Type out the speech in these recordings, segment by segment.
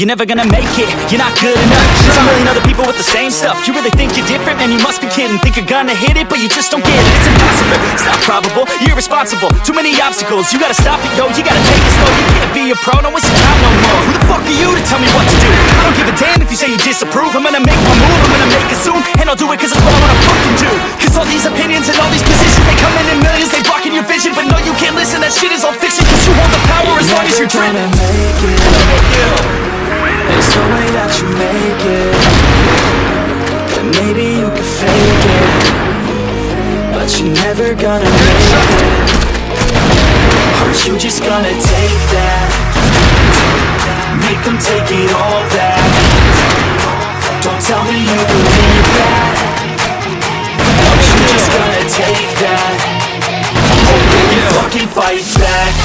you're never gonna make it. You're not good enough. There's a million other people with the same stuff. You really think you're different? Man, you must be kidding. Think you're gonna hit it, but you just don't get it. It's impossible, it's not probable. You're irresponsible, too many obstacles. You gotta stop it, yo, you gotta take it slow. You can't be a pro, don't waste your time no more. Who the fuck are you to tell me what to do? I don't give a damn if you say you disapprove. I'm gonna make my move, I'm gonna make it soon. And I'll do it cause it's what I wanna fucking do. Cause all these opinions and all these positions, they come in millions, they blocking your vision. But no, you can't listen, that shit is all fiction. Cause you hold the power as long as you're dreaming. There's no way that you make it. And maybe you can fake it, but you're never gonna make it. Aren't you just gonna take that? Make them take it all back. Don't tell me you believe that. Aren't you just gonna take that? Or will you fucking fight back?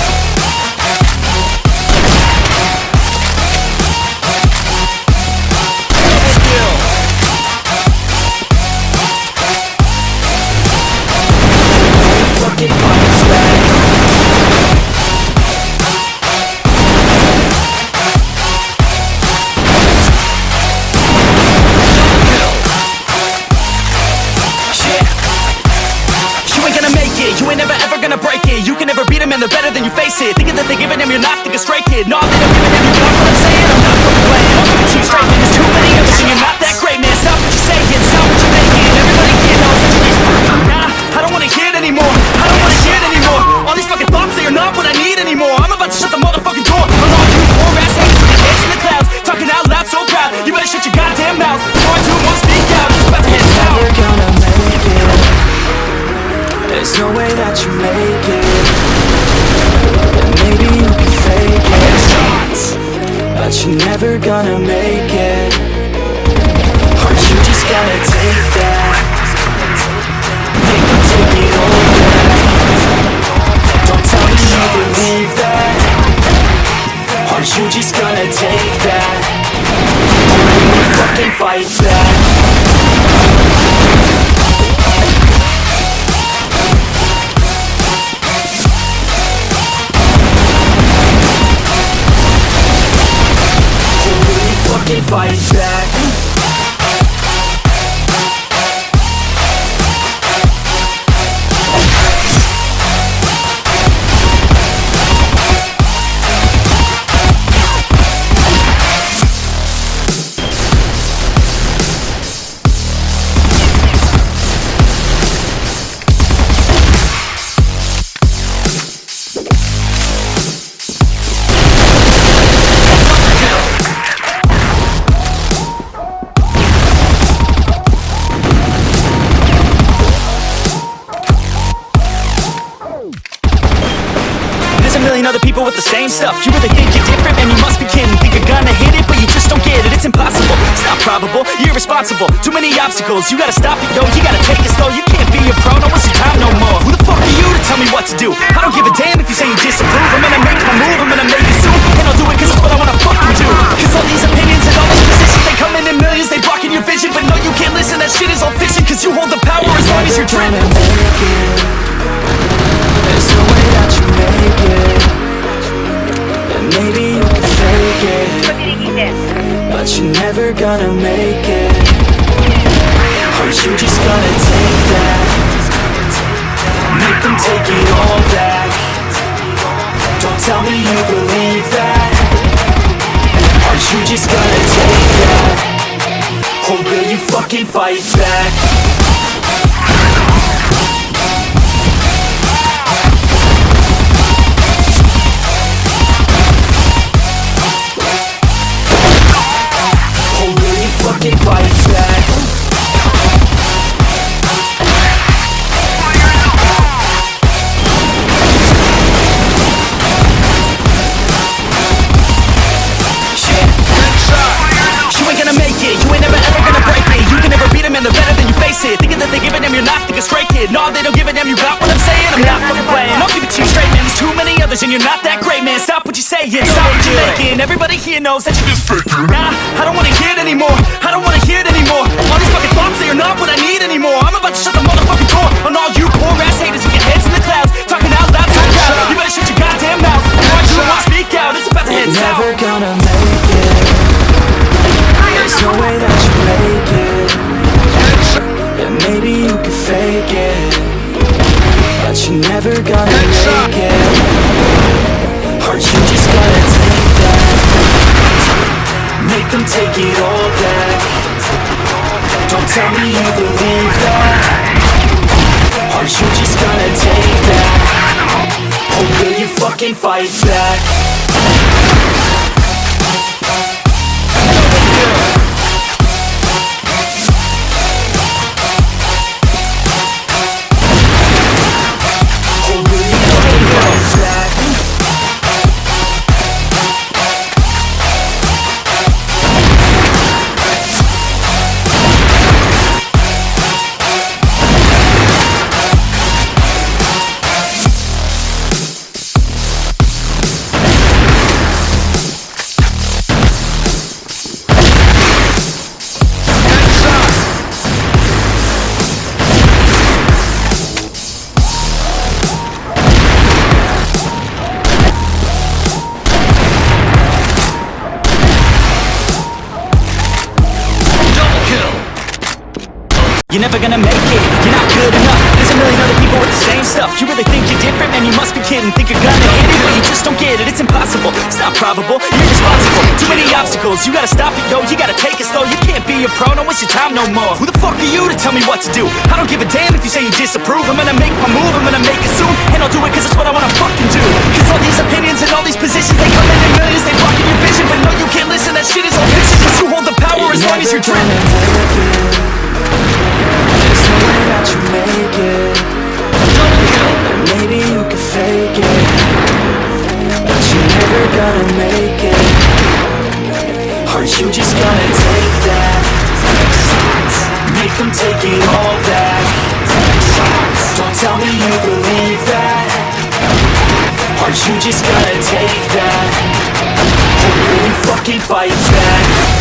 And they're better than you face it. Thinking that they're giving them, you're not, think a stray kid. No, they don't give a damn, you got what I'm saying. I'm not fucking playing, I'll give it to you straight, man. There's too many others and you're not that great, man. Stop what you're saying, stop what you're making. Everybody here knows that you're nah, I don't wanna hear it anymore. I don't wanna hear it anymore. All these fucking thoughts, they are not what I need anymore. I'm about to shut the motherfucking door on all you poor ass haters with your heads in the clouds, talking out loud so proud. You better shut your goddamn mouth before I do more speak out. It's about to head down. Never gonna make it. There's no way that you make it. Maybe you can fake it, but you're never gonna make it. Aren't you just gonna take that? Make them take it all back. Don't tell me you believe that. Aren't you just gonna take that? Or will you fucking fight back? Fight back. Other people with the same stuff. You really think you're different? Man, you must be kidding. Think you're gonna hit it, but you just don't get it. It's impossible, it's not probable. You're irresponsible, too many obstacles. You gotta stop it, yo, you gotta take it slow. You can't be a pro, don't waste your time no more. Who the fuck are you to tell me what to do? I don't give a damn if you say you disapprove. I'm gonna make my move, I'm gonna make it soon. And I'll do it cause it's what I wanna fucking do. Cause all these opinions and all these positions, they come in millions, they blocking your vision. But no, you can't listen, that shit is all fiction. Cause you hold the power as long as you're dreaming. There's no way that you make it. Maybe you can fake it, but you're never gonna make it. Aren't you just gonna take that? Make them take it all back. Don't tell me you believe that. Aren't you just gonna take that? Or will you fucking fight back? Fucking fight back. You ain't gonna make it. You ain't never ever gonna break it. You can never beat them and they're better than you face it. Thinking that they're giving them, you're not, think a straight kid. No, they don't give a damn, you got what I'm saying. I'm not fucking playing, I'll give it to you straight, man. There's too many others and you're not that great, man. Stop what you're saying, stop what you're making. Everybody here knows that you're just faking. Nah, I don't wanna hear it anymore. I don't wanna hear it anymore. All these fucking thoughts, they are not what I need anymore. I'm about to shut the motherfucking door on all you poor ass haters with your heads in the clouds, talking out loud so proud. You better shut your goddamn mouth before I do want to speak out. It's about to head south. Never gonna make it. you can fake it, but you're never gonna make it. Are you just gonna take that? Make them take it all back. Don't tell me you believe that. Are you just gonna take that? Or will you fucking fight back? You're never gonna make it, you're not good enough. There's a million other people with the same stuff. You really think you're different? Man, you must be kidding. Think you're gonna hit it, but you just don't get it. It's impossible, it's not probable, you're irresponsible. Too many obstacles, you gotta stop it, yo. You gotta take it slow, you can't be a pro. Don't waste your time no more. Who the fuck are you to tell me what to do? I don't give a damn if you say you disapprove. I'm gonna make my move, I'm gonna make it soon. And I'll do it cause it's what I wanna fucking do. Cause all these opinions and all these positions, they come in millions, they blocking your vision. But no, you can't listen, that shit is all fiction. Cause you hold the power as long as you're driven. There's no way that you make it. And maybe you can fake it, but you're never gonna make it. Are you just gonna take that? Make them take it all back. Don't tell me you believe that. Are you just gonna take that? Or will you fucking fight back?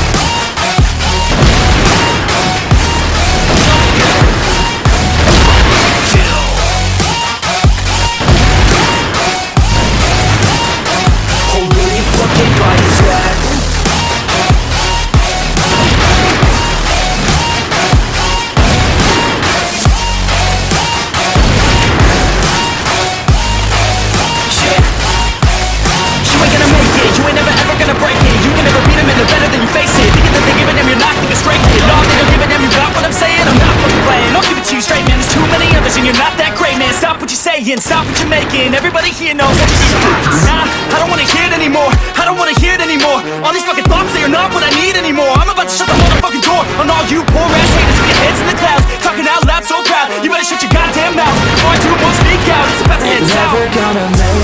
Stop what you're making, everybody here knows that you're just nah, I don't wanna hear it anymore, I don't wanna hear it anymore. All these fucking thoughts, they are not what I need anymore. I'm about to shut the motherfucking door on all you poor ass haters with your heads in the clouds, talking out loud so proud. You better shut your goddamn mouth before I do more speak out. It's about to head south. Never gonna make